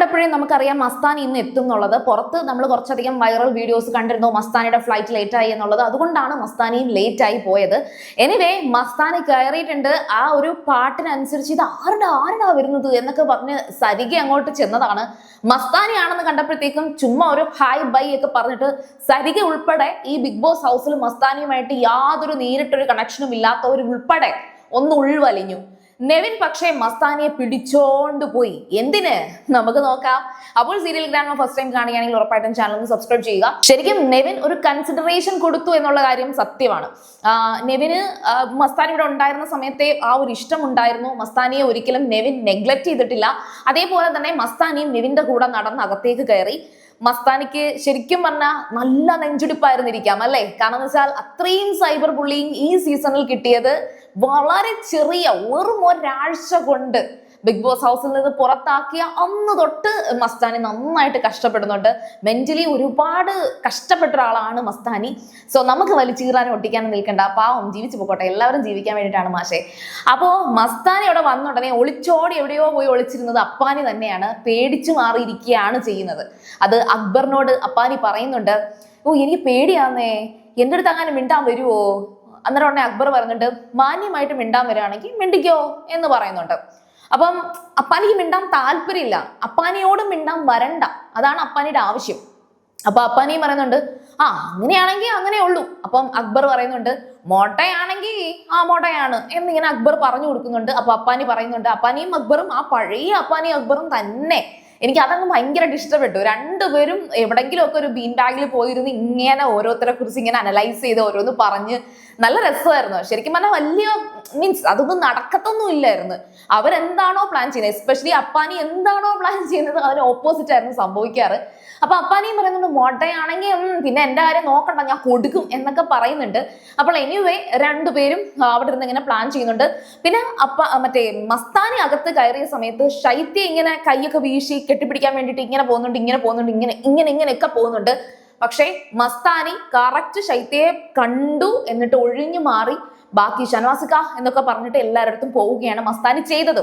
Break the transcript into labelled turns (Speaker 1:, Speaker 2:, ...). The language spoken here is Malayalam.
Speaker 1: കണ്ടപ്പോഴേ നമുക്കറിയാം മസ്താനി ഇന്ന് എത്തും എന്നുള്ളത്. പുറത്ത് നമ്മൾ കുറച്ചധികം വൈറൽ വീഡിയോസ് കണ്ടിരുന്നു മസ്താനിയുടെ ഫ്ലൈറ്റ് ലേറ്റ് ആയി എന്നുള്ളത്. അതുകൊണ്ടാണ് മസ്താനിയും ലേറ്റ് ആയി പോയത്. എനിവേ മസ്താനി കയറിയിട്ടുണ്ട്. ആ ഒരു പാട്ടിനനുസരിച്ച് ഇത് ആരുടെ വരുന്നത് എന്നൊക്കെ പറഞ്ഞ് സരിക അങ്ങോട്ട് ചെന്നതാണ്. മസ്താനിയാണെന്ന് കണ്ടപ്പോഴത്തേക്കും ചുമ്മാ ഒരു ഹായ് ബൈ ഒക്കെ പറഞ്ഞിട്ട് സരിക ഉൾപ്പെടെ ഈ ബിഗ് ബോസ് ഹൗസിൽ മസ്താനിയുമായിട്ട് യാതൊരു നേരിട്ടൊരു കണക്ഷനും ഇല്ലാത്തവർ ഉൾപ്പെടെ ഒന്ന് ഉൾവലിഞ്ഞു. നെവിൻ പക്ഷേ മസ്താനിയെ പിടിച്ചോണ്ട് പോയി. എന്തിന് നമുക്ക് നോക്കാം. അപ്പോൾ സീരിയൽ ഗ്രാൻഡ് ഫസ്റ്റ് ടൈം കാണുകയാണെങ്കിൽ ഉറപ്പായിട്ടും ചാനൽ ഒന്ന് സബ്സ്ക്രൈബ് ചെയ്യുക. ശരിക്കും നെവിൻ ഒരു കൺസിഡറേഷൻ കൊടുത്തു എന്നുള്ള കാര്യം സത്യമാണ്. നെവിന് മസ്താനി ഇവിടെ ഉണ്ടായിരുന്ന സമയത്തെ ആ ഒരു ഇഷ്ടം ഉണ്ടായിരുന്നു. മസ്താനിയെ ഒരിക്കലും നെവിൻ നെഗ്ലക്ട് ചെയ്തിട്ടില്ല. അതേപോലെ തന്നെ മസ്താനിയും നെവിന്റെ കൂടെ നടന്ന് അകത്തേക്ക് കയറി. മസ്താനിക്ക് ശരിക്കും പറഞ്ഞാൽ നല്ല നെഞ്ചുടിപ്പായിരുന്നിരിക്കാം അല്ലെ. കാരണം എന്ന് വെച്ചാൽ അത്രയും സൈബർ ബുള്ളിങ് ഈ സീസണിൽ കിട്ടിയത് വളരെ ചെറിയ വെറും ഒരാഴ്ച കൊണ്ട് ബിഗ് ബോസ് ഹൗസിൽ നിന്ന് പുറത്താക്കിയ അന്ന് തൊട്ട് മസ്താനി നന്നായിട്ട് കഷ്ടപ്പെടുന്നുണ്ട്. മെന്റലി ഒരുപാട് കഷ്ടപ്പെട്ട ഒരാളാണ് മസ്താനി. സോ നമുക്ക് വലിച്ചീറാനും ഒട്ടിക്കാനും നിൽക്കണ്ട, പാവം ജീവിച്ചു പോകട്ടെ, എല്ലാവരും ജീവിക്കാൻ വേണ്ടിയിട്ടാണ് മാഷെ. അപ്പോ മസ്താനി അവിടെ വന്നുടനെ ഒളിച്ചോടി എവിടെയോ പോയി ഒളിച്ചിരുന്നത് അപ്പാനി തന്നെയാണ്. പേടിച്ചു മാറിയിരിക്കുകയാണ് ചെയ്യുന്നത്. അത് അക്ബറിനോട് അപ്പാനി പറയുന്നുണ്ട്, ഓ എനിക്ക് പേടിയാന്നേ, എൻ്റെ അടുത്ത് അങ്ങനെ മിണ്ടാൻ വരുവോ? അന്നേരം ഉടനെ അക്ബർ പറയുന്നുണ്ട്, മാന്യമായിട്ട് മിണ്ടാൻ വരികയാണെങ്കിൽ മിണ്ടിക്കോ എന്ന് പറയുന്നുണ്ട്. അപ്പം അപ്പാനിക്ക് മിണ്ടാൻ താല്പര്യമില്ല, അപ്പാനിയോട് മിണ്ടാൻ വരണ്ട, അതാണ് അപ്പാനിയുടെ ആവശ്യം. അപ്പൊ അപ്പാനിയും പറയുന്നുണ്ട്, അങ്ങനെയാണെങ്കിൽ അങ്ങനെ ഉള്ളൂ. അപ്പം അക്ബർ പറയുന്നുണ്ട്, മോട്ടയാണെങ്കിൽ മോട്ടയാണ് എന്നിങ്ങനെ അക്ബർ പറഞ്ഞു കൊടുക്കുന്നുണ്ട്. അപ്പൊ അപ്പാനി പറയുന്നുണ്ട്, അപ്പാനിയും അക്ബറും ആ പഴയ അപ്പാനിയും അക്ബറും തന്നെ. എനിക്ക് അതങ്ങ് ഭയങ്കരമായിട്ട് ഇഷ്ടപ്പെട്ടു. രണ്ടുപേരും എവിടെങ്കിലും ഒക്കെ ഒരു ബീൻ ബാഗിൽ പോയിരുന്ന് ഇങ്ങനെ ഓരോരുത്തരെ കുറിച്ച് ഇങ്ങനെ അനലൈസ് ചെയ്ത് ഓരോന്ന് പറഞ്ഞ് നല്ല രസമായിരുന്നു. ശരിക്കും പറഞ്ഞാൽ വലിയ മീൻസ് അതൊന്നും നടക്കത്തൊന്നും ഇല്ലായിരുന്നു. അവരെന്താണോ പ്ലാൻ ചെയ്യുന്നത്, എസ്പെഷ്യലി അപ്പാനി എന്താണോ പ്ലാൻ ചെയ്യുന്നത് അതിന് ഓപ്പോസിറ്റ് ആയിരുന്നു സംഭവിക്കാറ്. അപ്പൊ അപ്പാനിയും പറയുന്നുണ്ട്, മോട്ടയാണെങ്കിൽ പിന്നെ എന്റെ കാര്യം നോക്കണ്ട, ഞാൻ കൊടുക്കും എന്നൊക്കെ പറയുന്നുണ്ട്. അപ്പോൾ എനിവേ രണ്ടുപേരും അവിടെ ഇരുന്ന് ഇങ്ങനെ പ്ലാൻ ചെയ്യുന്നുണ്ട്. പിന്നെ മറ്റേ മസ്താനി അകത്ത് കയറിയ സമയത്ത് ശൈത്യ ഇങ്ങനെ കൈയൊക്കെ വീശി കെട്ടിപ്പിടിക്കാൻ വേണ്ടിയിട്ട് ഇങ്ങനെ പോകുന്നുണ്ട് ഇങ്ങനെയൊക്കെ പോകുന്നുണ്ട്. പക്ഷേ മസ്താനി കറക്റ്റ് ശൈത്യയെ കണ്ടു, എന്നിട്ട് ഒഴിഞ്ഞു മാറി ബാക്കി ഷനവാസിക്ക എന്നൊക്കെ പറഞ്ഞിട്ട് എല്ലാവരുടെ അടുത്തും പോവുകയാണ് മസ്താനി ചെയ്തത്.